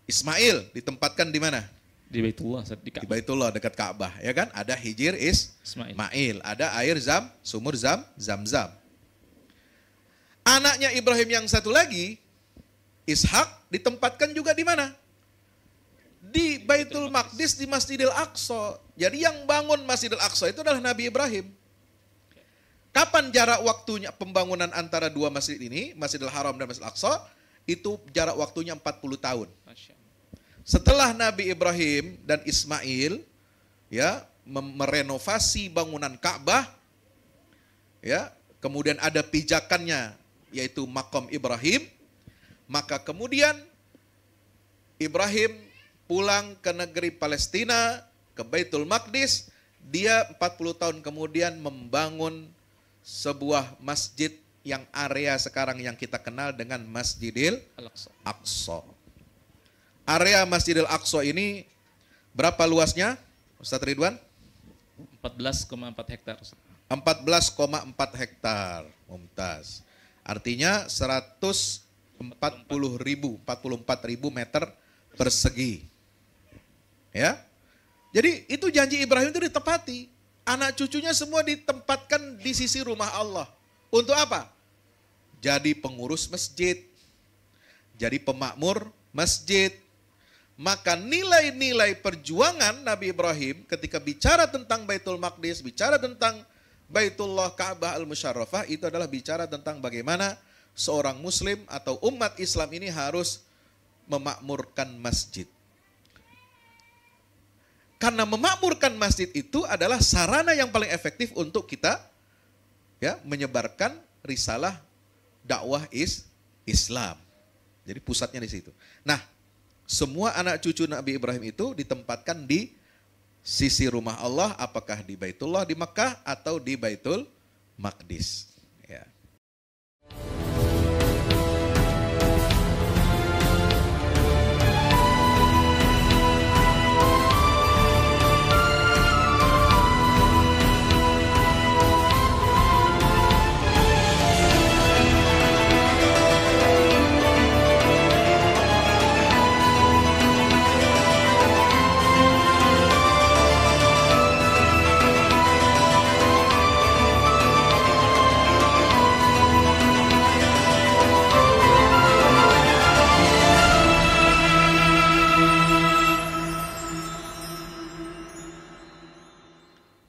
Ismail ditempatkan di mana? Di Baitullah, Di Baitullah dekat Ka'bah, ya kan? Ada Hijir Ismail, ada air sumur Zam-Zam. Anaknya Ibrahim yang satu lagi, Ishak, ditempatkan juga di mana? Di Baitul Maqdis, di Masjidil Aqsa. Jadi yang bangun Masjidil Aqsa itu adalah Nabi Ibrahim. Kapan jarak waktunya pembangunan antara dua masjid ini, Masjidil Haram dan Masjidil Aqsa? Itu jarak waktunya 40 tahun. Setelah Nabi Ibrahim dan Ismail ya merenovasi bangunan Ka'bah, ya, kemudian ada pijakannya yaitu Maqam Ibrahim, maka kemudian Ibrahim pulang ke negeri Palestina, ke Baitul Maqdis. Dia 40 tahun kemudian membangun sebuah masjid yang area sekarang yang kita kenal dengan Masjidil Aqsa. Area Masjidil Aqsa ini berapa luasnya, Ustadz Ridwan? 14,4 hektar. 14,4 hektar, Mumtaz. Artinya 44.000 meter persegi. Ya. Jadi itu janji Ibrahim itu ditepati. Anak cucunya semua ditempatkan di sisi rumah Allah. Untuk apa? Jadi pengurus masjid. Jadi pemakmur masjid. Maka nilai-nilai perjuangan Nabi Ibrahim ketika bicara tentang Baitul Maqdis, bicara tentang Baitullah Ka'bah Al-Musyarrafah, itu adalah bicara tentang bagaimana seorang muslim atau umat Islam ini harus memakmurkan masjid. Karena memakmurkan masjid itu adalah sarana yang paling efektif untuk kita ya menyebarkan risalah dakwah Islam. Jadi pusatnya di situ. Nah, semua anak cucu Nabi Ibrahim itu ditempatkan di sisi rumah Allah, apakah di Baitullah di Mekah atau di Baitul Maqdis. Ya.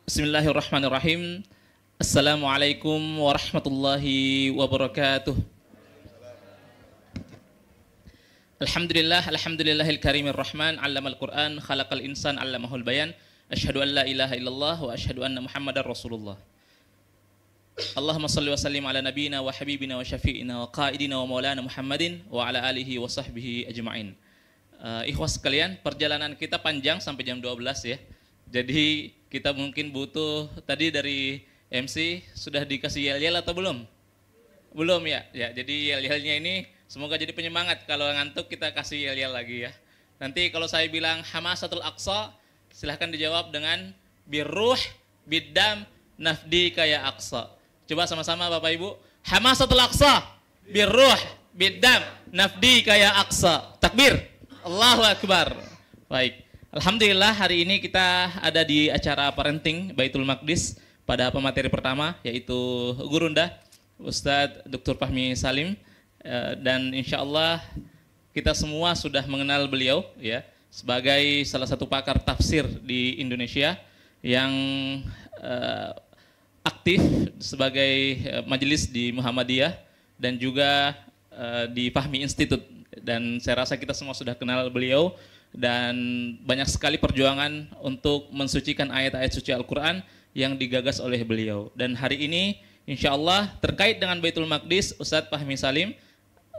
Bismillahirrahmanirrahim. Assalamualaikum warahmatullahi wabarakatuh. Alhamdulillahil karimir rahman, 'allamal Qur'an, khalaqal insan, 'allamahul bayan. Asyhadu an la ilaha illallah wa asyhadu anna Muhammadar Rasulullah. Allahumma shalli wa sallim ala nabiyyina wa habibina wa syafi'ina wa qaidina wa maulana Muhammadin wa ala alihi wa sahbihi ajma'in. Ikhwas sekalian, perjalanan kita panjang sampai jam 12 ya. Jadi kita mungkin butuh, tadi dari MC sudah dikasih yel-yel atau belum? Belum ya? Ya, jadi yel-yelnya ini semoga jadi penyemangat. Kalau ngantuk kita kasih yel-yel lagi ya. Nanti kalau saya bilang Hamasatul Aqsa, silahkan dijawab dengan birruh, biddam, nafdi kaya Aqsa. Coba sama-sama Bapak Ibu. Hamasatul Aqsa, birruh, biddam, nafdi kaya Aqsa. Takbir. Allahu Akbar. Baik. Alhamdulillah hari ini kita ada di acara parenting Baitul Maqdis pada pemateri pertama yaitu Gurunda Ustadz Dr. Fahmi Salim dan insya Allah kita semua sudah mengenal beliau ya sebagai salah satu pakar tafsir di Indonesia yang aktif sebagai majelis di Muhammadiyah dan juga di Fahmi Institute, dan saya rasa kita semua sudah kenal beliau. Dan banyak sekali perjuangan untuk mensucikan ayat-ayat suci Al-Quran yang digagas oleh beliau. Dan hari ini insya Allah terkait dengan Baitul Maqdis, Ustadz Fahmi Salim,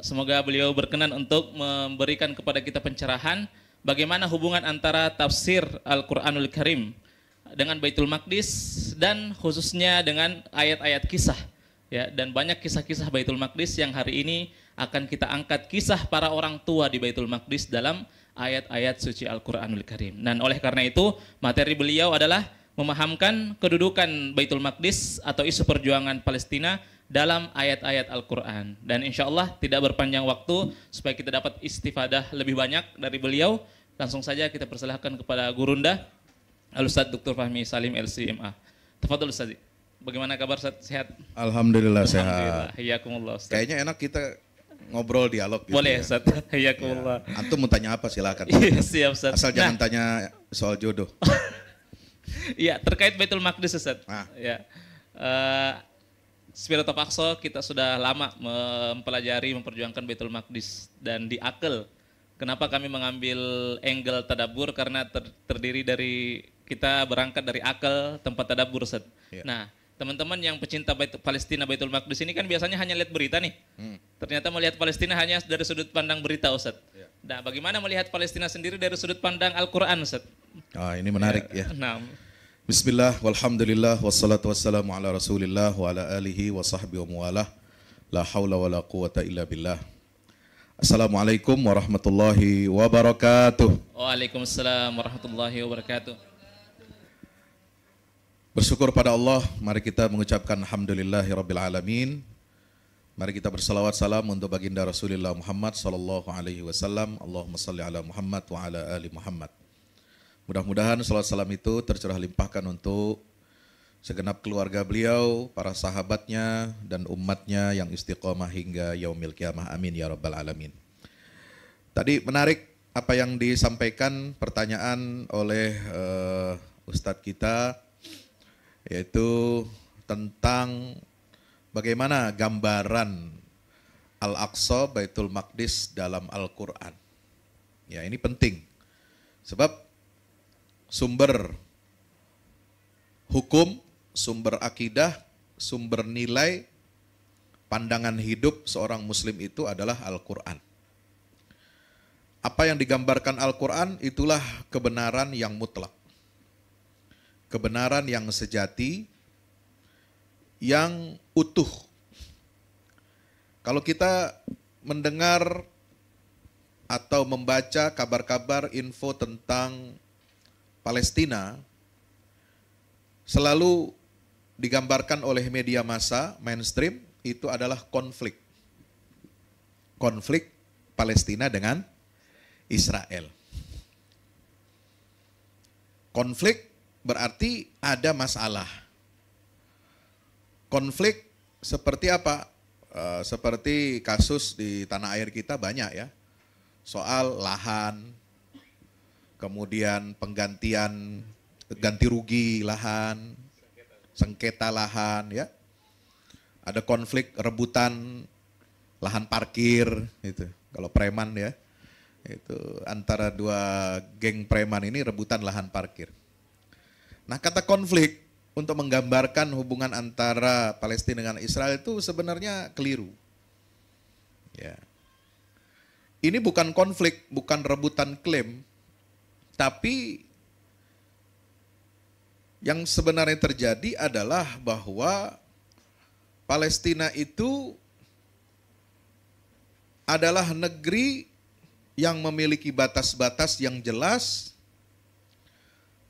semoga beliau berkenan untuk memberikan kepada kita pencerahan bagaimana hubungan antara tafsir Al-Quranul Karim dengan Baitul Maqdis dan khususnya dengan ayat-ayat kisah. Ya, dan banyak kisah-kisah Baitul Maqdis yang hari ini akan kita angkat kisah para orang tua di Baitul Maqdis dalam ayat-ayat suci Al-Quranul Karim. Dan oleh karena itu, materi beliau adalah memahamkan kedudukan Baitul Maqdis atau isu perjuangan Palestina dalam ayat-ayat Al-Quran. Dan insya Allah tidak berpanjang waktu supaya kita dapat istifadah lebih banyak dari beliau. Langsung saja kita persilahkan kepada Gurunda, Al-Ustadz Dr. Fahmi Salim LCMA. Tafadhol Ustaz. Bagaimana kabar Ustaz? Sehat? Alhamdulillah Alhamdulillah. sehat. Hiyakumullah Ustaz. Kayaknya enak kita ngobrol dialog gitu. Boleh ya. Ustaz. Hiyakumullah. Ya. Antum mau tanya apa silakan. Iya, siap Ustaz. Asal jangan tanya soal jodoh. Iya, terkait Baitul Maqdis Ustaz. Nah. Ya. Spirit of Aqsa kita sudah lama mempelajari, memperjuangkan Baitul Maqdis dan di Akel. Kenapa kami mengambil angle tadabbur? Karena terdiri dari kita berangkat dari Akel, tempat tadabbur Ustaz. Ya. Nah, teman-teman yang pecinta Palestina Baitul Maqdis ini kan biasanya hanya lihat berita nih. Ternyata melihat Palestina hanya dari sudut pandang berita Ustaz. Ya. Nah, bagaimana melihat Palestina sendiri dari sudut pandang Al-Quran Ustaz? Ini menarik ya. Nah, Bismillah, walhamdulillah, wassalatu wassalamu ala rasulillah wa ala alihi wa sahbihi wa muwalah. La hawla wa la quwata illa billah. Assalamualaikum warahmatullahi wabarakatuh. Waalaikumsalam warahmatullahi wabarakatuh. Bersyukur pada Allah, mari kita mengucapkan alhamdulillahi rabbil alamin. Mari kita bersalawat salam untuk baginda Rasulullah Muhammad sallallahu alaihi wasallam. Allahumma salli ala Muhammad wa ala ali Muhammad. Mudah-mudahan salawat salam itu tercurah limpahkan untuk segenap keluarga beliau, para sahabatnya dan umatnya yang istiqomah hingga yaumil kiamah. Amin ya rabbal alamin. Tadi menarik apa yang disampaikan pertanyaan oleh Ustadz kita, yaitu tentang bagaimana gambaran Al-Aqsa, Baitul Maqdis dalam Al-Quran. Ya, ini penting. Sebab sumber hukum, sumber akidah, sumber nilai, pandangan hidup seorang muslim itu adalah Al-Quran. Apa yang digambarkan Al-Quran itulah kebenaran yang mutlak. Kebenaran yang sejati, yang utuh. Kalau kita mendengar atau membaca kabar-kabar info tentang Palestina, selalu digambarkan oleh media massa mainstream itu adalah konflik. Konflik Palestina dengan Israel. Konflik berarti ada masalah. Konflik seperti apa? Seperti kasus di tanah air kita banyak ya. Soal lahan, kemudian penggantian ganti rugi lahan, sengketa lahan ya. Ada konflik rebutan lahan parkir itu. Kalau preman ya. Itu antara dua geng preman ini rebutan lahan parkir. Nah, kata konflik untuk menggambarkan hubungan antara Palestina dengan Israel itu sebenarnya keliru. Ya. Ini bukan konflik, bukan rebutan klaim, tapi yang sebenarnya terjadi adalah bahwa Palestina itu adalah negeri yang memiliki batas-batas yang jelas.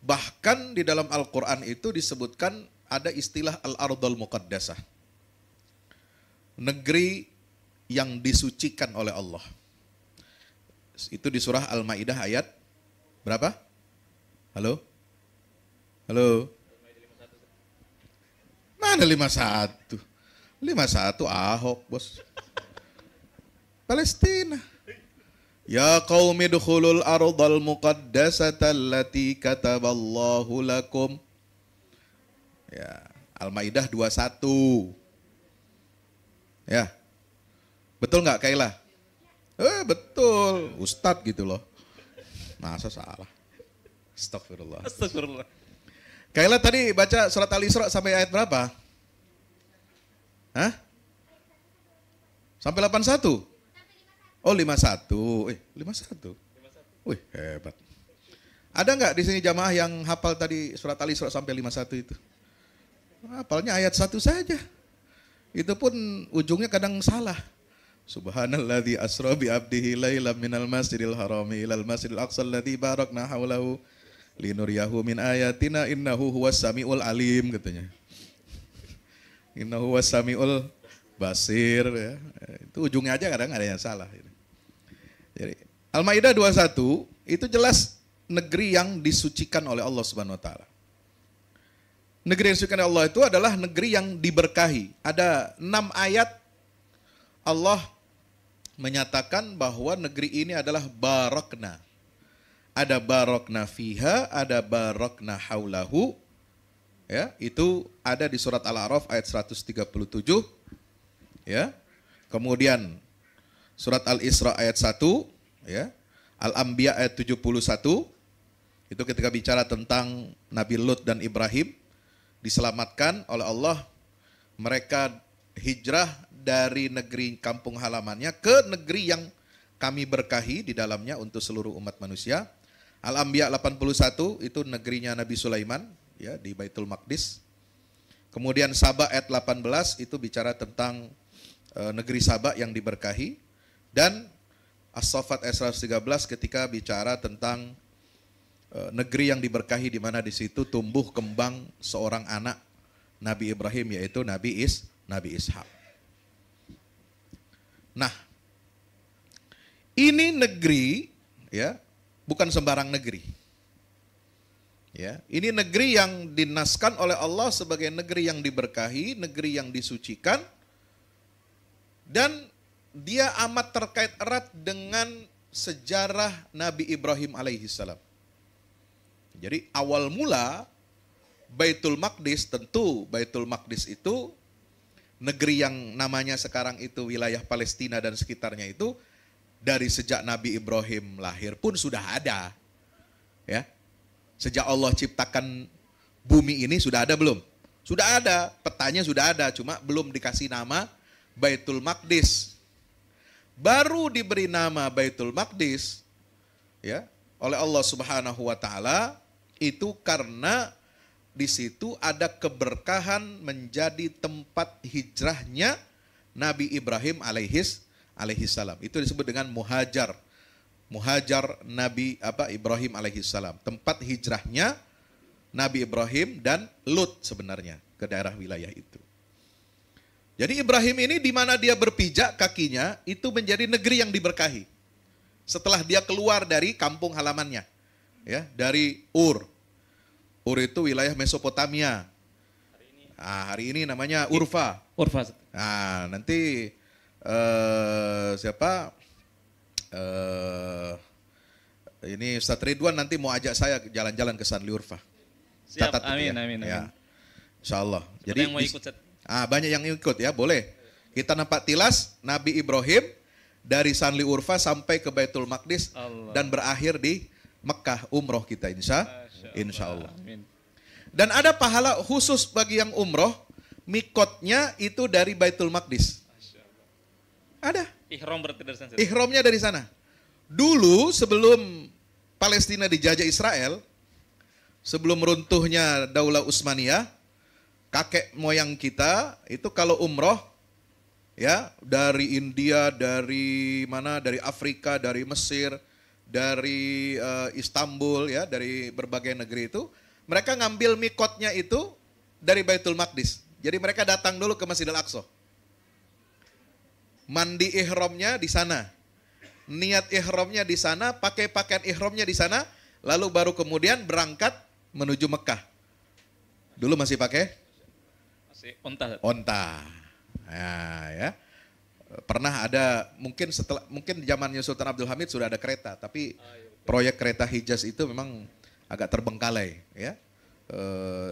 Bahkan di dalam Al-Quran itu disebutkan ada istilah Al-Ardhul Muqaddasah. Negeri yang disucikan oleh Allah. Itu di surah Al-Ma'idah ayat berapa? Halo? Halo? Mana 51? 51 Ahok bos. Palestina. Ya qaumi dukhulul ardhal muqaddasata allati kataballahu lakum. Ya, Al-Maidah 21. Ya. Betul nggak Kaila? Betul. Ustadz gitu loh. Masa salah. Astagfirullah. Astagfirullah. Kaila tadi baca surat Al-Isra sampai ayat berapa? Hah? Sampai 81? Oh 51, 51. Wih hebat. Ada nggak di sini jamaah yang hafal tadi surat Al-Isra sampai 51 itu? Hafalnya ayat 1 saja. Itu pun ujungnya kadang salah. Subhanalladzi asra bi abdihi lailan minal masjidil harami ilal masjidil aqsal ladzi barakna haulahu linuriyahu min ayatina innahu huwas samiul alim katanya. Innahu huwas samiul Basir, ya. Itu ujungnya aja kadang ada yang salah. Jadi Al-Maidah 21 itu jelas negeri yang disucikan oleh Allah Subhanahu wa taala. Negeri yang disucikan oleh Allah itu adalah negeri yang diberkahi. Ada 6 ayat Allah menyatakan bahwa negeri ini adalah barakna. Ada barakna fiha, ada barakna haulahu. Ya, itu ada di surat Al-A'raf ayat 137. Ya. Kemudian surat Al-Isra ayat 1, ya. Al-Anbiya ayat 71. Itu ketika bicara tentang Nabi Lut dan Ibrahim diselamatkan oleh Allah, mereka hijrah dari negeri kampung halamannya ke negeri yang kami berkahi di dalamnya untuk seluruh umat manusia. Al-Anbiya 81 itu negerinya Nabi Sulaiman, ya, di Baitul Maqdis. Kemudian Saba ayat 18 itu bicara tentang negeri Saba yang diberkahi. Dan As-Saffat ayat 113 ketika bicara tentang negeri yang diberkahi, di mana di situ tumbuh kembang seorang anak Nabi Ibrahim, yaitu Nabi Ishak. Nah, ini negeri, ya, bukan sembarang negeri. Ya, ini negeri yang dinaskan oleh Allah sebagai negeri yang diberkahi, negeri yang disucikan, dan dia amat terkait erat dengan sejarah Nabi Ibrahim alaihissalam. Jadi awal mula Baitul Maqdis, tentu Baitul Maqdis itu negeri yang namanya sekarang itu wilayah Palestina dan sekitarnya itu dari sejak Nabi Ibrahim lahir pun sudah ada. Ya. Sejak Allah ciptakan bumi ini sudah ada belum? Sudah ada, petanya sudah ada, cuma belum dikasih nama Baitul Maqdis. Baru diberi nama Baitul Maqdis, ya, oleh Allah Subhanahu wa taala itu karena di situ ada keberkahan menjadi tempat hijrahnya Nabi Ibrahim alaihissalam. Itu disebut dengan muhajar. Muhajar Nabi Ibrahim alaihissalam. Tempat hijrahnya Nabi Ibrahim dan Lut sebenarnya ke daerah wilayah itu. Jadi Ibrahim ini di mana dia berpijak kakinya itu menjadi negeri yang diberkahi. Setelah dia keluar dari kampung halamannya, ya, dari Ur. Ur itu wilayah Mesopotamia. Hari ini namanya Urfa. Urfa. Nah, nanti ini Ustaz Ridwan nanti mau ajak saya jalan-jalan ke Sanli Urfa. Siap, Catat amin, ya. amin, Ya. amin. Insyaallah. Jadi yang mau ikut, Ustaz. Banyak yang ikut ya, boleh. Kita nampak tilas Nabi Ibrahim dari Sanli Urfa sampai ke Baitul Maqdis dan berakhir di Mekah, umroh kita insya Allah. Amin. Dan ada pahala khusus bagi yang umroh, mikotnya itu dari Baitul Maqdis. Ada. Ihram berarti dari sana. Ihramnya dari sana. Dulu sebelum Palestina dijajah Israel, sebelum runtuhnya Daulah Utsmaniyah, kakek moyang kita itu kalau umroh, ya, dari India, dari mana, dari Afrika, dari Mesir, dari Istanbul, ya, dari berbagai negeri itu, mereka ngambil mikotnya itu dari Baitul Maqdis. Jadi mereka datang dulu ke Masjidil Aqsa. Mandi ihramnya di sana. Niat ihramnya di sana, pakai pakaian ihramnya di sana, lalu baru kemudian berangkat menuju Mekah. Dulu masih pakai onta. Nah, ya. Pernah ada mungkin di zamannya Sultan Abdul Hamid sudah ada kereta, tapi proyek kereta Hijaz itu memang agak terbengkalai, ya.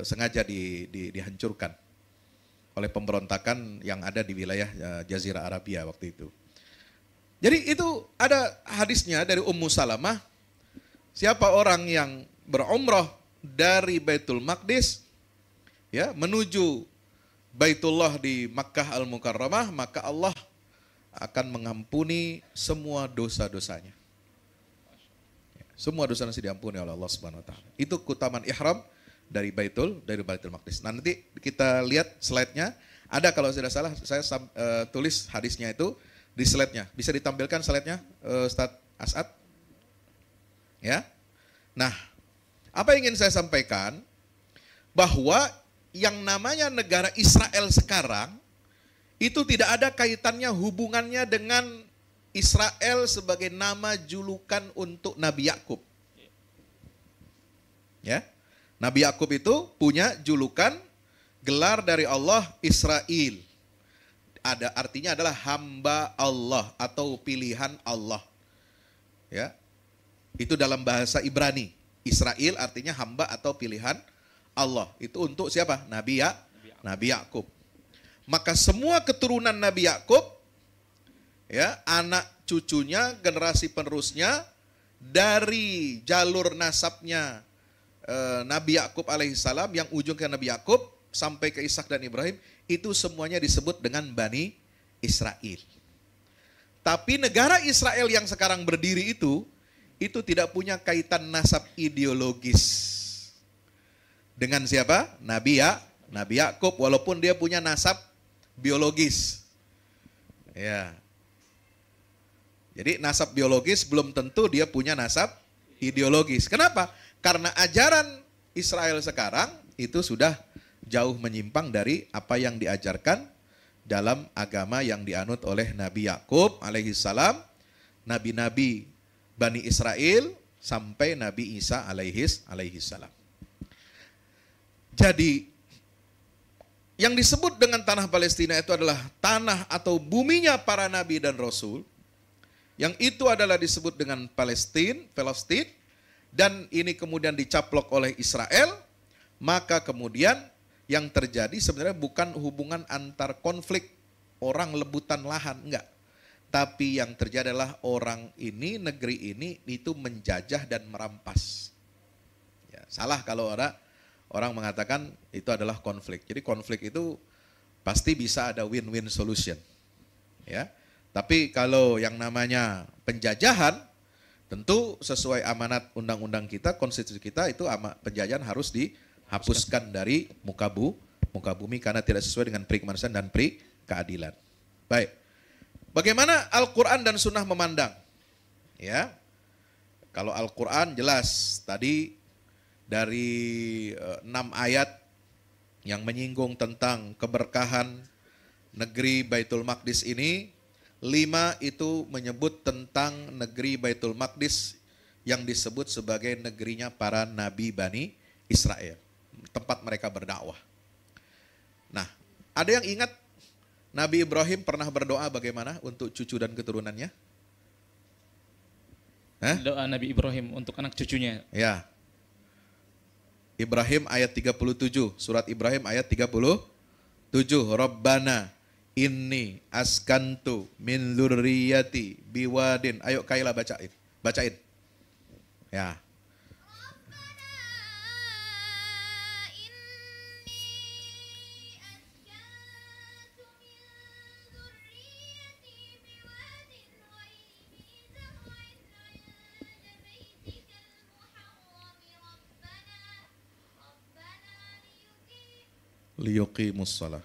Sengaja dihancurkan oleh pemberontakan yang ada di wilayah Jazirah Arabia waktu itu. Jadi itu ada hadisnya dari Ummu Salamah, siapa orang yang berumrah dari Baitul Maqdis, ya, menuju Baitullah di Makkah Al-Mukarramah, maka Allah akan mengampuni semua dosa-dosanya. Semua dosa-dosa diampuni oleh Allah Subhanahu wa taala. Itu keutamaan ihram dari Baitul Maqdis. Nah, nanti kita lihat slide-nya. Ada kalau tidak salah saya tulis hadisnya itu di slide-nya. Bisa ditampilkan slide-nya, Ustaz As'ad? Ya. Nah, apa yang ingin saya sampaikan bahwa yang namanya negara Israel sekarang itu tidak ada kaitannya hubungannya dengan Israel sebagai nama julukan untuk Nabi Yakub. Ya. Nabi Yakub itu punya julukan gelar dari Allah Israel. Ada artinya adalah hamba Allah atau pilihan Allah. Ya. Itu dalam bahasa Ibrani. Israel artinya hamba atau pilihan Allah. Itu untuk siapa? Nabi Yakub. Maka semua keturunan Nabi Yakub, ya, anak cucunya, generasi penerusnya dari jalur nasabnya Nabi Yakub alaihissalam yang ujung ke Nabi Yakub sampai ke Ishak dan Ibrahim, itu semuanya disebut dengan Bani Israel. Tapi negara Israel yang sekarang berdiri itu tidak punya kaitan nasab ideologis dengan siapa? Nabi Yakub, walaupun dia punya nasab biologis. Ya. Jadi nasab biologis belum tentu dia punya nasab ideologis. Kenapa? Karena ajaran Israel sekarang itu sudah jauh menyimpang dari apa yang diajarkan dalam agama yang dianut oleh Nabi Yakub alaihissalam, nabi-nabi Bani Israel sampai Nabi Isa alaihissalam. Jadi yang disebut dengan tanah Palestina itu adalah tanah atau buminya para nabi dan rasul, yang itu adalah disebut dengan Palestina, dan ini kemudian dicaplok oleh Israel. Maka kemudian yang terjadi sebenarnya bukan hubungan antar konflik orang lebutan lahan, enggak. Tapi yang terjadi adalah orang ini, negeri ini itu menjajah dan merampas. Ya, salah kalau orang mengatakan itu adalah konflik. Jadi konflik itu pasti bisa ada win-win solution. Ya. Tapi kalau yang namanya penjajahan, tentu sesuai amanat undang-undang kita, konstitusi kita, itu penjajahan harus dihapuskan dari muka bumi karena tidak sesuai dengan peri kemanusiaan dan peri keadilan. Baik. Bagaimana Al-Quran dan Sunnah memandang? Ya. Kalau Al-Quran jelas tadi dari 6 ayat yang menyinggung tentang keberkahan negeri Baitul Maqdis ini, 5 itu menyebut tentang negeri Baitul Maqdis yang disebut sebagai negerinya para nabi Bani Israel, tempat mereka berdakwah. Nah, ada yang ingat Nabi Ibrahim pernah berdoa bagaimana untuk cucu dan keturunannya? Doa Nabi Ibrahim untuk anak cucunya. Ya. Ibrahim ayat 37, surat Ibrahim ayat 37. Rabbana inni askantu min dzurriyyati biwadin. Ayo Kaila bacain. Ya. Liyuqimus shalah.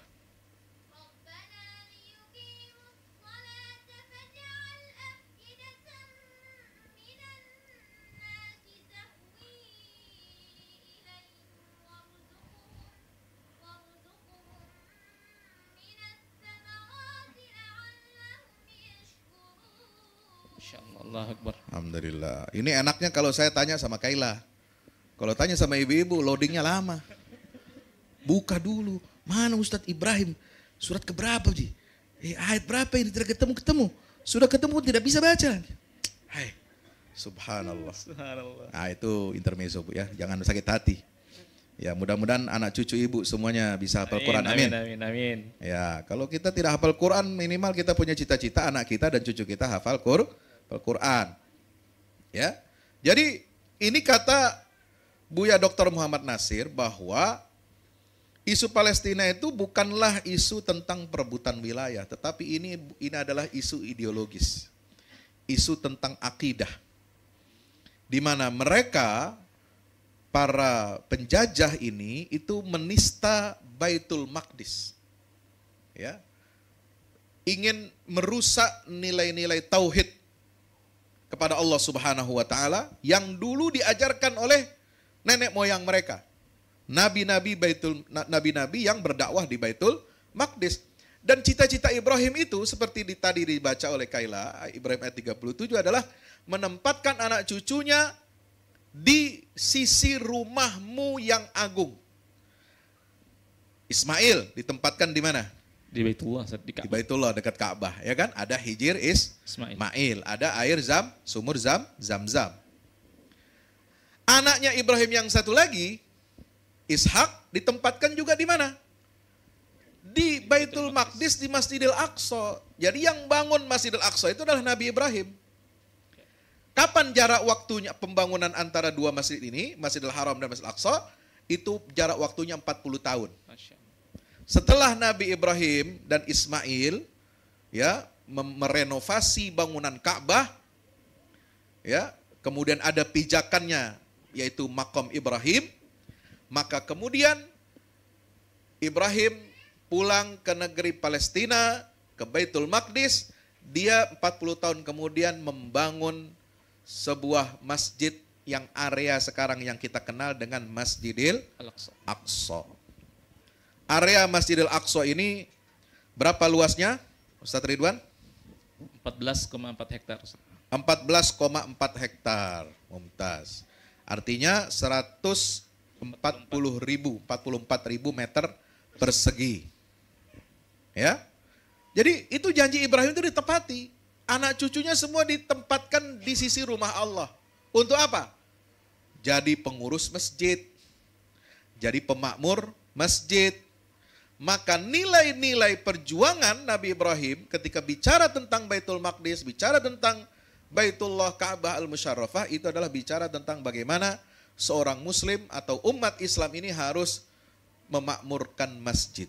Allahu Akbar. Alhamdulillah. Ini enaknya kalau saya tanya sama Kaila. Kalau tanya sama ibu-ibu, loadingnya lama. Buka dulu. Mana Ustadz Ibrahim? Surat keberapa, Ji? Ayat berapa ini? Tidak ketemu. Sudah ketemu tidak bisa baca. Hai. Subhanallah. Nah, itu intermezzo, Bu, ya. Jangan sakit hati. Ya, mudah-mudahan anak cucu ibu semuanya bisa hafal Quran. Amin. Ya, kalau kita tidak hafal Quran, minimal kita punya cita-cita anak kita dan cucu kita hafal Quran. Ya. Jadi ini kata Buya Dr. Muhammad Nasir bahwa isu Palestina itu bukanlah isu tentang perebutan wilayah, tetapi ini adalah isu ideologis. Isu tentang akidah. Di mana mereka para penjajah ini itu menista Baitul Maqdis. Ya. Ingin merusak nilai-nilai tauhid kepada Allah Subhanahu wa taala yang dulu diajarkan oleh nenek moyang mereka. Nabi-nabi yang berdakwah di Baitul Maqdis. Dan cita-cita Ibrahim itu seperti tadi dibaca oleh Kaila, Ibrahim ayat 37 adalah menempatkan anak cucunya di sisi rumahmu yang agung. Ismail ditempatkan di mana? Di Baitullah, Di Baitullah dekat Ka'bah, ya kan? Ada Hijir Ismail, ada air sumur Zam-Zam. Anaknya Ibrahim yang satu lagi, Ishak, ditempatkan juga di mana? Di Baitul Maqdis, di Masjidil Aqsa. Jadi yang bangun Masjidil Aqsa itu adalah Nabi Ibrahim. Kapan jarak waktunya pembangunan antara dua masjid ini, Masjidil Haram dan Masjidil Aqsa? Itu jarak waktunya 40 tahun. Setelah Nabi Ibrahim dan Ismail ya merenovasi bangunan Ka'bah, ya, kemudian ada pijakannya yaitu Maqam Ibrahim, maka kemudian Ibrahim pulang ke negeri Palestina, ke Baitul Maqdis, dia 40 tahun kemudian membangun sebuah masjid yang area sekarang yang kita kenal dengan Masjidil Aqsa. Area Masjidil Aqsa ini berapa luasnya, Ustaz Ridwan? 14,4 hektar. 14,4 hektar, Mumtaz. Artinya 44.000 meter persegi. Ya. Jadi itu janji Ibrahim itu ditepati. Anak cucunya semua ditempatkan di sisi rumah Allah. Untuk apa? Jadi pengurus masjid. Jadi pemakmur masjid. Maka nilai-nilai perjuangan Nabi Ibrahim ketika bicara tentang Baitul Maqdis, bicara tentang Baitullah Ka'bah Al-Musyarrafah, itu adalah bicara tentang bagaimana seorang muslim atau umat Islam ini harus memakmurkan masjid.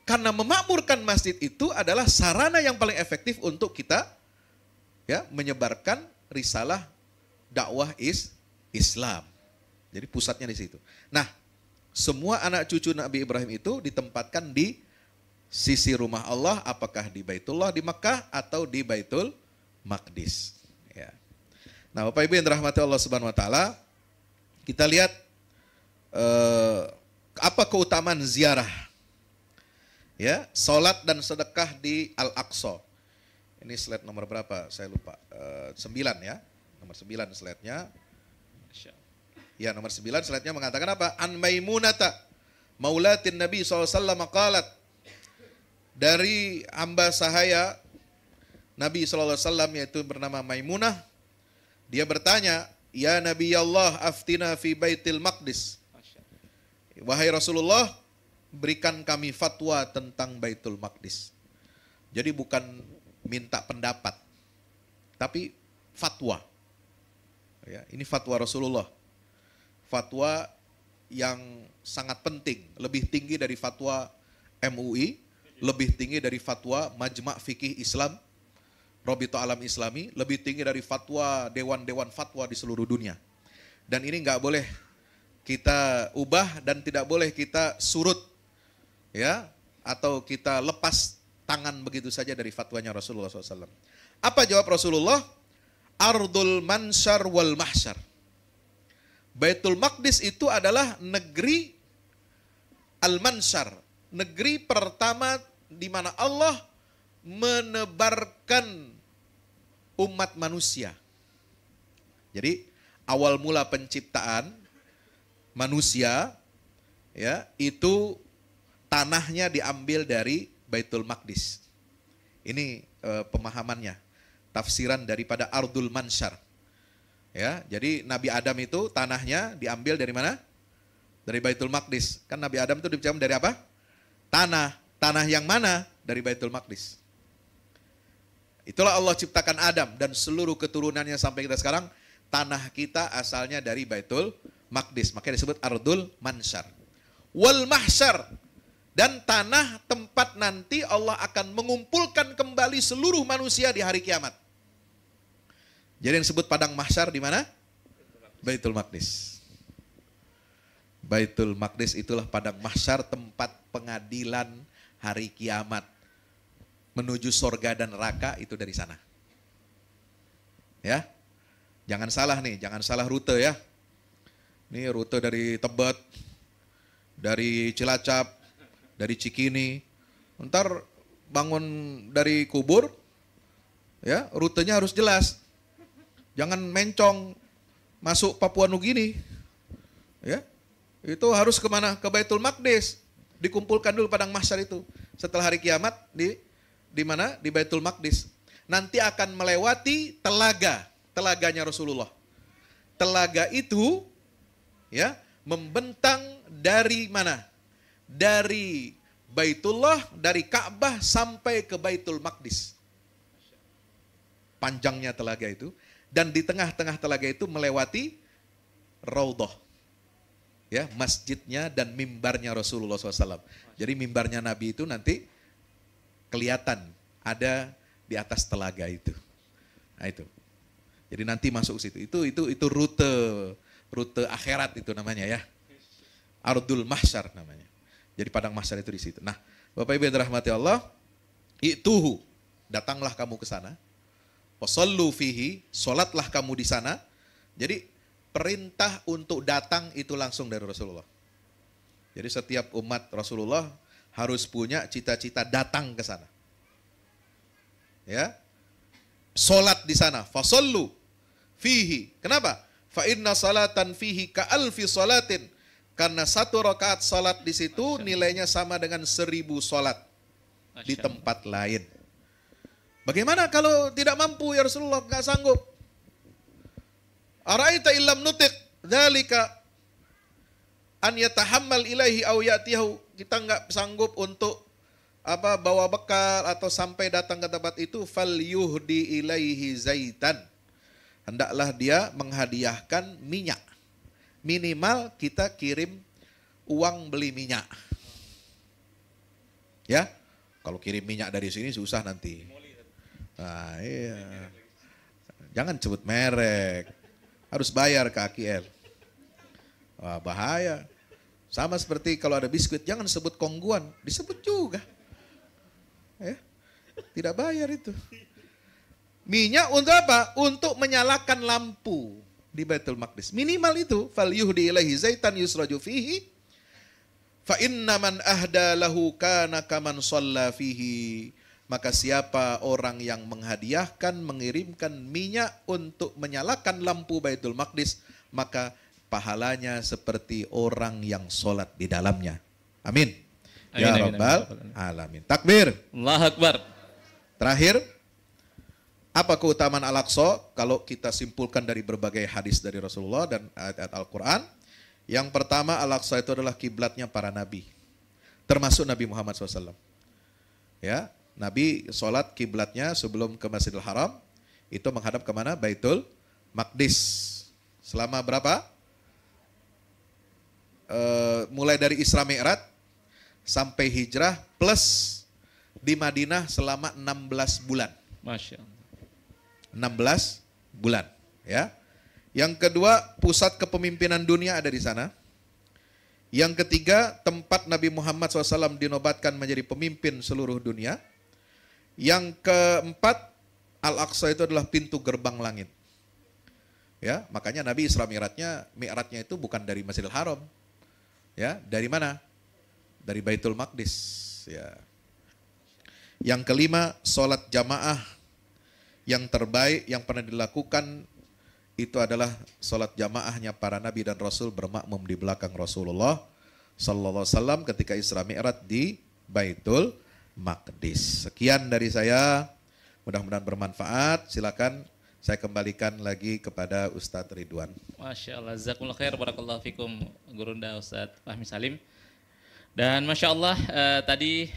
Karena memakmurkan masjid itu adalah sarana yang paling efektif untuk kita ya menyebarkan risalah dakwah Islam. Jadi pusatnya di situ. Nah, semua anak cucu Nabi Ibrahim itu ditempatkan di sisi rumah Allah, apakah di Baitullah di Makkah atau di Baitul Maqdis. Ya. Nah, Bapak Ibu yang dirahmati Allah Subhanahu Wa Taala, kita lihat apa keutamaan ziarah, ya, salat dan sedekah di Al-Aqsa. Ini slide nomor berapa? Saya lupa. 9 ya, nomor 9 slide-nya. Ya, nomor 9 slide-nya mengatakan apa? An Maimunata maulatin Nabi SAW qalat, dari hamba sahaya Nabi SAW yaitu bernama Maimunah, dia bertanya, ya Nabi Allah aftina fi Baitil Maqdis. Wahai Rasulullah, berikan kami fatwa tentang Baitul Maqdis. Jadi bukan minta pendapat, tapi fatwa. Ya, ini fatwa Rasulullah. Fatwa yang sangat penting, lebih tinggi dari fatwa MUI, lebih tinggi dari fatwa Majma' Fikih Islam, Rabita Alam Islami, lebih tinggi dari fatwa dewan-dewan fatwa di seluruh dunia. Dan ini nggak boleh kita ubah dan tidak boleh kita surut, ya, atau kita lepas tangan begitu saja dari fatwanya Rasulullah SAW. Apa jawab Rasulullah? Ardul mansyar wal mahsyar. Baitul Maqdis itu adalah negeri al-mansyar, negeri pertama di mana Allah menebarkan umat manusia. Jadi awal mula penciptaan manusia ya itu tanahnya diambil dari Baitul Maqdis. Ini pemahamannya, tafsiran daripada Ardul Mansyar. Ya, jadi Nabi Adam itu tanahnya diambil dari mana? Dari Baitul Maqdis. Kan Nabi Adam itu diciptakan dari apa? Tanah. Tanah yang mana? Dari Baitul Maqdis. Itulah Allah ciptakan Adam dan seluruh keturunannya sampai kita sekarang, tanah kita asalnya dari Baitul Maqdis. Makanya disebut Ardul Mansyar. Wal Mahsyar, dan tanah tempat nanti Allah akan mengumpulkan kembali seluruh manusia di hari kiamat. Jadi yang disebut padang mahsyar di mana? Baitul Maqdis. Baitul Maqdis itulah padang mahsyar, tempat pengadilan hari kiamat. Menuju sorga dan neraka itu dari sana. Ya, jangan salah nih, jangan salah rute ya. Ini rute dari Tebet, dari Cilacap, dari Cikini, ntar bangun dari kubur, ya rutenya harus jelas. Jangan mencong masuk Papua Nugini, ya itu harus kemana? Ke Baitul Maqdis, dikumpulkan dulu padang mahsyar itu. Setelah hari kiamat di mana? Di Baitul Maqdis. Nanti akan melewati telaganya Rasulullah. Telaga itu, ya membentang dari mana? Dari Baitullah, dari Ka'bah sampai ke Baitul Maqdis. Panjangnya telaga itu. Dan di tengah-tengah telaga itu melewati Raudhah. Ya, masjidnya dan mimbarnya Rasulullah SAW. Jadi mimbarnya Nabi itu nanti kelihatan ada di atas telaga itu. Nah itu. Jadi nanti masuk situ. Itu rute akhirat itu namanya ya. Ardul Mahsyar namanya. Jadi padang mahsyar itu di situ. Nah, Bapak Ibu yang dirahmati Allah, ituhu, datanglah kamu ke sana. Wasallu fihi, solatlah kamu di sana. Jadi perintah untuk datang itu langsung dari Rasulullah. Jadi setiap umat Rasulullah harus punya cita-cita datang ke sana. Ya, solat di sana. Fasallu fihi. Kenapa? Fa inna salatan fihi ka alfi salatin. Karena satu rakaat salat di situ nilainya sama dengan 1000 salat di tempat lain. Bagaimana kalau tidak mampu ya Rasulullah, nggak sanggup? Araita illam nutik dzalika an yatahammal ilaihi aw yatihu. Kita nggak sanggup untuk bawa bekal atau sampai datang ke tempat itu, fal yuhdi ilaihi zaitan. Hendaklah dia menghadiahkan minyak. Minimal kita kirim uang beli minyak. Ya, kalau kirim minyak dari sini susah nanti. Nah, iya. Jangan sebut merek. Harus bayar ke AKL. Wah, bahaya. Sama seperti kalau ada biskuit, jangan sebut Kongguan, disebut juga. Ya. Tidak bayar itu. Minyak untuk apa? Untuk menyalakan lampu di Baitul Maqdis. Minimal itu, fal yuhdi ilaihi zaitan yusraju fihi fa inna man ahda lahu kana kaman shalla fihi. Maka siapa orang yang menghadiahkan, mengirimkan minyak untuk menyalakan lampu Baitul Maqdis, maka pahalanya seperti orang yang sholat di dalamnya. Amin. Ya Rabbal Alamin. Takbir. Allahu Akbar. Terakhir, apa keutamaan Al-Aqsa? Kalau kita simpulkan dari berbagai hadis dari Rasulullah dan ayat-ayat Al-Quran, yang pertama Al-Aqsa itu adalah kiblatnya para nabi, termasuk Nabi Muhammad SAW. Ya, Nabi sholat kiblatnya sebelum ke Masjidil Haram, itu menghadap kemana? Baitul Maqdis. Selama berapa? Mulai dari Isra Mi'raj sampai hijrah plus di Madinah selama 16 bulan. Masya Allah. 16 bulan. Ya. Yang kedua, pusat kepemimpinan dunia ada di sana. Yang ketiga, tempat Nabi Muhammad SAW dinobatkan menjadi pemimpin seluruh dunia. Yang keempat, Al-Aqsa itu adalah pintu gerbang langit. Ya, makanya Nabi Isra Mi'rajnya itu bukan dari Masjidil Haram. Ya, dari mana? Dari Baitul Maqdis. Ya. Yang kelima, sholat jamaah yang terbaik yang pernah dilakukan itu adalah sholat jamaahnya para nabi dan rasul bermakmum di belakang Rasulullah sallallahu alaihi wasallam ketika Isra Mi'raj di Baitul Maqdis. Sekian dari saya, mudah-mudahan bermanfaat. Silakan saya kembalikan lagi kepada Ustadz Ridwan. Masya Allah, jazakumullah khair, barakallahu fikum Gurunda Ustadz Fahmi Salim. Dan Masya Allah tadi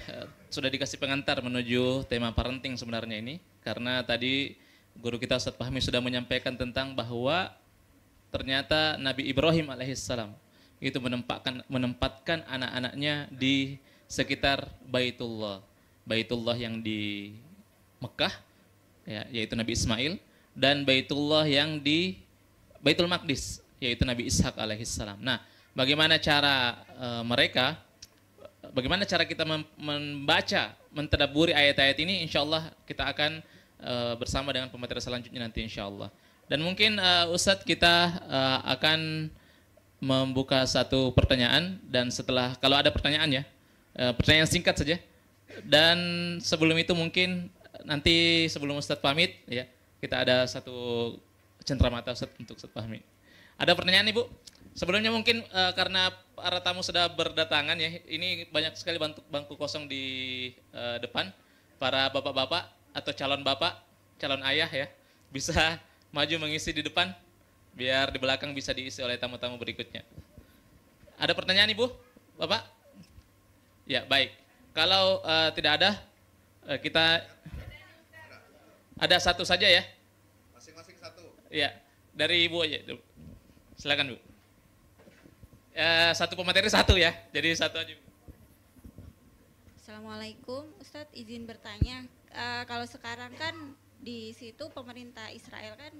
sudah dikasih pengantar menuju tema parenting sebenarnya ini. Karena tadi guru kita Ustadz Fahmi sudah menyampaikan tentang bahwa ternyata Nabi Ibrahim alaihissalam itu menempatkan anak-anaknya di sekitar Baitullah. Baitullah yang di Mekah, ya, yaitu Nabi Ismail, dan Baitullah yang di Baitul Maqdis, yaitu Nabi Ishak alaihissalam. Nah, bagaimana cara bagaimana cara kita membaca, mentadabburi ayat-ayat ini? Insya Allah kita akan bersama dengan pemateri selanjutnya nanti insya Allah. Dan mungkin Ustadz kita akan membuka satu pertanyaan, dan setelah, kalau ada pertanyaan ya, Pertanyaan singkat saja. Dan sebelum itu mungkin nanti sebelum Ustadz pamit ya, kita ada satu cenderamata Ustadz untuk Ustadz pamit. Ada pertanyaan Ibu? Sebelumnya mungkin karena para tamu sudah berdatangan ya, ini banyak sekali bangku kosong di depan. Para bapak-bapak atau calon bapak, calon ayah ya, bisa maju mengisi di depan, biar di belakang bisa diisi oleh tamu-tamu berikutnya. Ada pertanyaan Ibu? Bapak? Ya, baik. Kalau tidak ada, kita ada satu saja ya. Masing-masing satu. Ya, dari Ibu aja. Silakan Bu. Satu pemateri satu ya, jadi satu aja. Assalamualaikum, Ustadz izin bertanya. Kalau sekarang kan di situ pemerintah Israel kan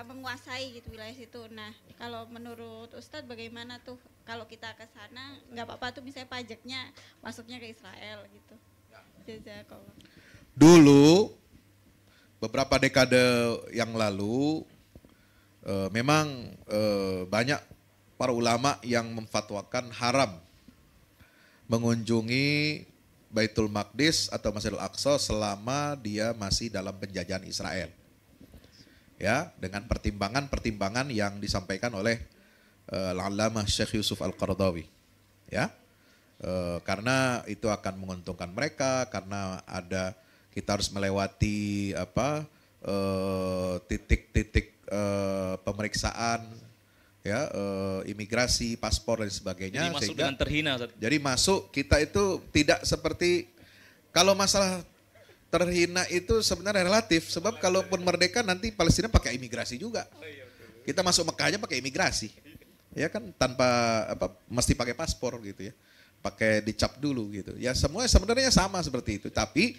menguasai gitu wilayah situ. Nah, kalau menurut Ustadz bagaimana tuh kalau kita ke sana nggak apa-apa tuh misalnya pajaknya masuknya ke Israel gitu. Jazakallah. Dulu beberapa dekade yang lalu memang banyak para ulama yang memfatwakan haram mengunjungi Baitul Maqdis atau Masjidil Aqsa selama dia masih dalam penjajahan Israel. Ya, dengan pertimbangan-pertimbangan yang disampaikan oleh Al-Allamah Syekh Yusuf Al-Qaradawi. Ya. Karena itu akan menguntungkan mereka, karena kita harus melewati titik-titik pemeriksaan, ya, imigrasi, paspor dan sebagainya. Jadi masuk dengan terhina. Jadi masuk kita itu tidak seperti, kalau masalah terhina itu sebenarnya relatif, sebab kalaupun merdeka nanti Palestina pakai imigrasi juga. Kita masuk Mekah aja pakai imigrasi, ya kan, tanpa mesti pakai paspor gitu ya, pakai dicap dulu gitu. Ya semua sebenarnya sama seperti itu, tapi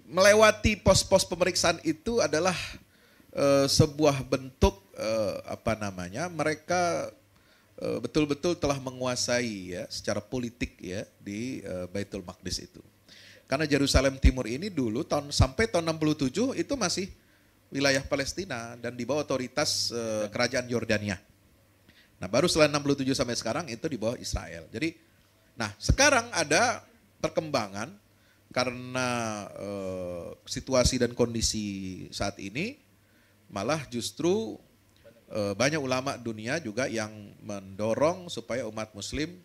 melewati pos-pos pemeriksaan itu adalah sebuah bentuk mereka betul-betul telah menguasai ya secara politik ya di Baitul Maqdis itu. Karena Yerusalem Timur ini dulu sampai tahun 67 itu masih wilayah Palestina dan di bawah otoritas kerajaan Yordania. Nah, baru setelah 67 sampai sekarang itu di bawah Israel. Jadi, nah sekarang ada perkembangan karena situasi dan kondisi saat ini, malah justru banyak ulama dunia juga yang mendorong supaya umat muslim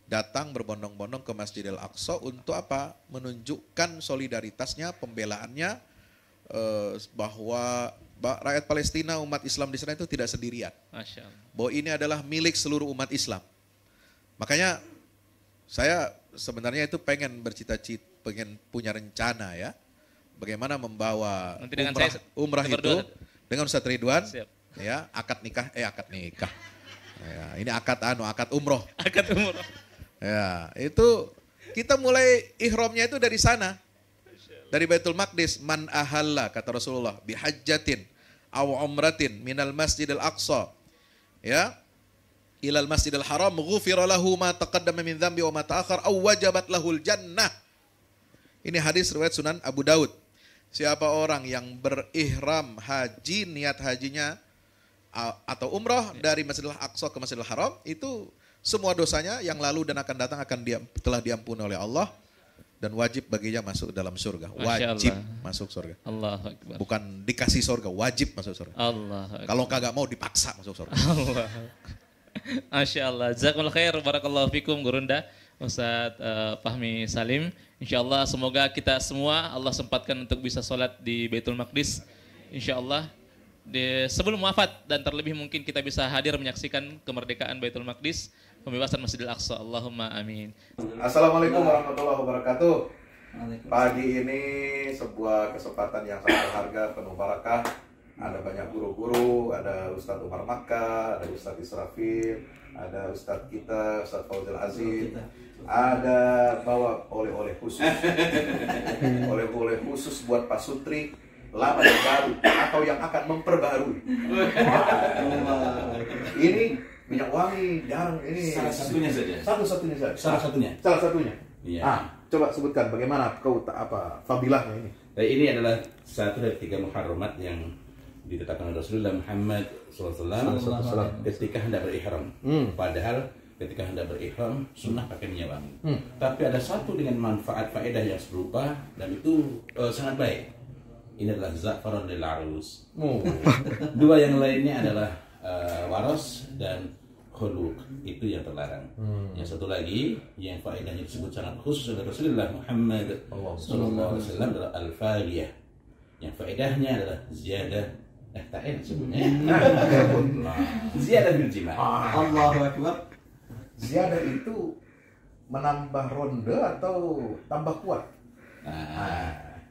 datang berbondong-bondong ke Masjidil Aqsa untuk apa? Menunjukkan solidaritasnya, pembelaannya bahwa rakyat Palestina, umat Islam di sana itu tidak sendirian. Masya Allah. Bahwa ini adalah milik seluruh umat Islam. Makanya saya sebenarnya itu pengen bercita-cita, pengen punya rencana ya, bagaimana membawa umrah itu dengan Ustadz Ridwan. Siap. Ya, akad nikah. Ya, ini akad umroh. Akad umroh. Ya, itu kita mulai ihramnya itu dari sana. Dari Baitul Maqdis, man ahalla kata Rasulullah bihajjatin aw umratin minal Masjidil Aqsa. Ya. Ilal Masjidil Haram ghufira lahu ma taqaddama min dzambi wa ma ta'akhkhar aw wajabat lahul jannah. Ini hadis riwayat Sunan Abu Daud. Siapa orang yang berihram haji, niat hajinya atau umrah dari Masjidil Aqsa ke Masjidil Haram, itu semua dosanya yang lalu dan akan datang telah diampuni oleh Allah dan wajib baginya masuk dalam surga. Wajib masuk surga. Allahu Akbar. Bukan dikasih surga, wajib masuk surga. Allahu Akbar. Kalau kagak mau dipaksa masuk surga. Allah. Masya Allah. Jazakumullah khair. Barakallahu fikum Gurunda. Ustadz Fahmi Salim. Insya Allah semoga kita semua Allah sempatkan untuk bisa sholat di Baitul Maqdis. Insya Allah sebelum wafat dan terlebih mungkin kita bisa hadir menyaksikan kemerdekaan Baitul Maqdis, pembebasan Masjidil Aqsa. Allahumma amin. Assalamualaikum warahmatullahi wabarakatuh. Pagi ini sebuah kesempatan yang sangat berharga, penuh barakah. Ada banyak guru-guru, ada Ustadz Umar Makkah, ada Ustadz Israfil, ada Ustadz kita, Ustadz Fauzil Aziz, ada bawa oleh-oleh khusus, oleh-oleh khusus buat Pak Sutri, lama dan baru, atau yang akan memperbarui. Ini minyak wangi, jarang ini. Salah satunya saja. Satu-satunya saja. Salah satunya. Iya. Coba sebutkan bagaimana fadilahnya ini. Ini adalah satu dari 3 muharramat yang ditetapkan oleh Rasulullah Muhammad SAW ketika hendak berihram. Padahal ketika hendak berihram sunnah pakai minyak wangi. Tapi ada satu dengan manfaat faedah yang serupa dan itu sangat baik. Ini adalah za'faron lil arus. Dua yang lainnya adalah waras dan khuluq, itu yang terlarang. Yang satu lagi yang faedahnya disebut sangat khusus oleh Rasulullah Muhammad SAW adalah al-fariyah. Yang faedahnya adalah ziyadah sebutnya. Ziyadah bil jima'. Allahu Akbar. Ziyadah itu menambah ronde atau tambah kuat?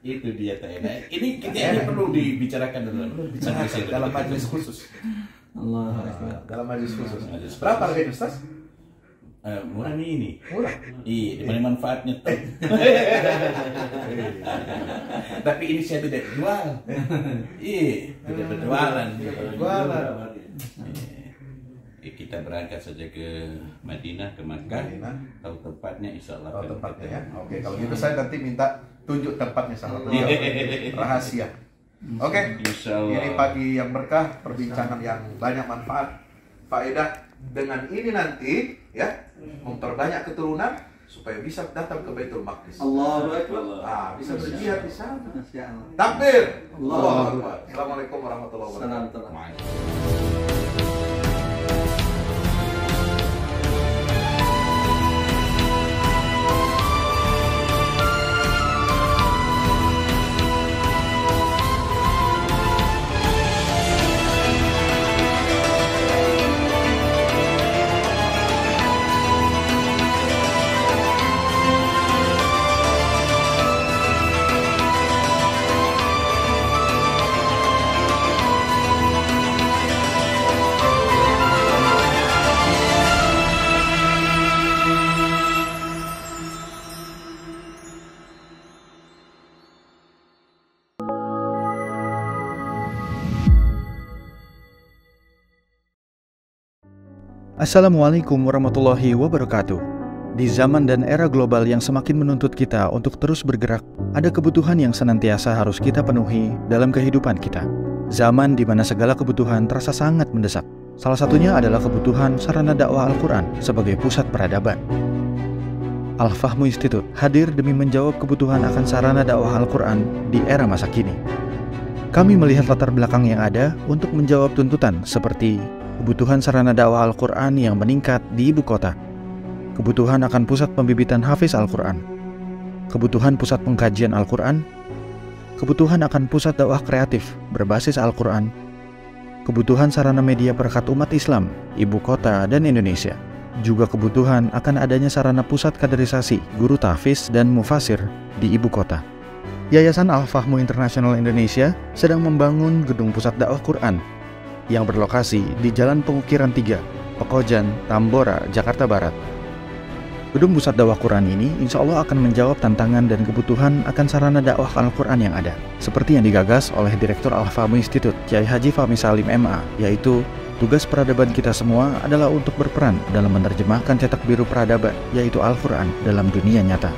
Itu dia faedah. Ini kita perlu dibicarakan dalam majlis khusus. Allahu Akbar. Dalam majlis khusus. Berapa harganya Ustaz? Murah nih ini. Murah. Iya, paling manfaatnya tuh. Tapi ini saya tidak jual. Iya, tidak berjualan. Kita berangkat saja ke Madinah, ke Makkah. Tahu tempatnya, insya Allah. Tahu tempatnya ya. Oke, kalau gitu saya nanti minta tunjuk tempatnya sama beliau. Rahasia. Oke. Ini pagi yang berkah, perbincangan yang banyak manfaat, faedah. Dengan ini nanti ya memperbanyak keturunan supaya bisa datang ke Baitul Maqdis. Allahu Akbar. Bisa berjihad di sana. Masyaallah. Takbir. Allahu Akbar. Assalamualaikum warahmatullahi wabarakatuh. Assalamualaikum warahmatullahi wabarakatuh. Di zaman dan era global yang semakin menuntut kita untuk terus bergerak, ada kebutuhan yang senantiasa harus kita penuhi dalam kehidupan kita. Zaman di mana segala kebutuhan terasa sangat mendesak. Salah satunya adalah kebutuhan sarana dakwah Al-Quran sebagai pusat peradaban. Al-Fahmu Institute hadir demi menjawab kebutuhan akan sarana dakwah Al-Quran di era masa kini. Kami melihat latar belakang yang ada untuk menjawab tuntutan seperti kebutuhan sarana dakwah Al-Quran yang meningkat di ibu kota, kebutuhan akan pusat pembibitan hafiz Al-Quran, kebutuhan pusat pengkajian Al-Quran, kebutuhan akan pusat dakwah kreatif berbasis Al-Quran, kebutuhan sarana media perekat umat Islam, ibu kota dan Indonesia, juga kebutuhan akan adanya sarana pusat kaderisasi guru tahfiz dan mufasir di ibu kota. Yayasan Al-Fahmu International Indonesia sedang membangun gedung pusat dakwah Quran yang berlokasi di Jalan Pengukiran 3, Pekojan, Tambora, Jakarta Barat. Gedung pusat dakwah Quran ini insya Allah akan menjawab tantangan dan kebutuhan akan sarana dakwah Al-Quran yang ada, seperti yang digagas oleh Direktur Al-Fahmu Institute, Kiai Haji Fahmi Salim MA, yaitu tugas peradaban kita semua adalah untuk berperan dalam menerjemahkan cetak biru peradaban, yaitu Al-Quran dalam dunia nyata.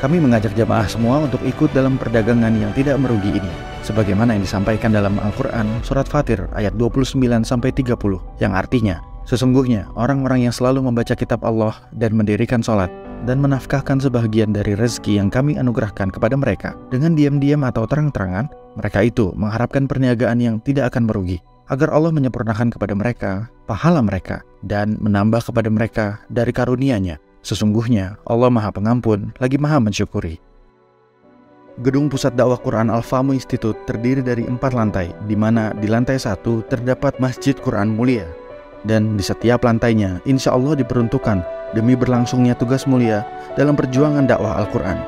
Kami mengajak jamaah semua untuk ikut dalam perdagangan yang tidak merugi ini, sebagaimana yang disampaikan dalam Al-Quran Surat Fatir ayat 29-30, yang artinya, sesungguhnya orang-orang yang selalu membaca kitab Allah dan mendirikan sholat, dan menafkahkan sebahagian dari rezeki yang kami anugerahkan kepada mereka, dengan diam-diam atau terang-terangan, mereka itu mengharapkan perniagaan yang tidak akan merugi, agar Allah menyempurnakan kepada mereka pahala mereka, dan menambah kepada mereka dari karunia-Nya. Sesungguhnya Allah Maha Pengampun lagi Maha Mensyukuri. Gedung Pusat Dakwah Quran Al-Fahmu Institute terdiri dari 4 lantai, di mana di lantai 1 terdapat Masjid Quran Mulia, dan di setiap lantainya insya Allah diperuntukkan demi berlangsungnya tugas mulia dalam perjuangan dakwah Al-Quran.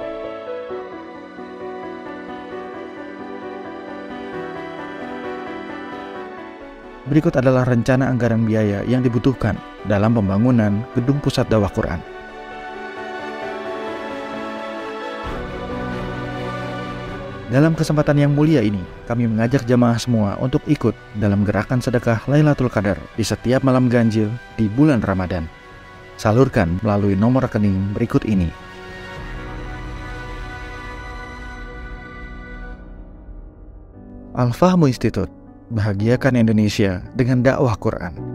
Berikut adalah rencana anggaran biaya yang dibutuhkan dalam pembangunan Gedung Pusat Dakwah Quran. Dalam kesempatan yang mulia ini, kami mengajak jamaah semua untuk ikut dalam gerakan sedekah Lailatul Qadar di setiap malam ganjil di bulan Ramadan. Salurkan melalui nomor rekening berikut ini. Al-Fahmu Institute, bahagiakan Indonesia dengan dakwah Quran.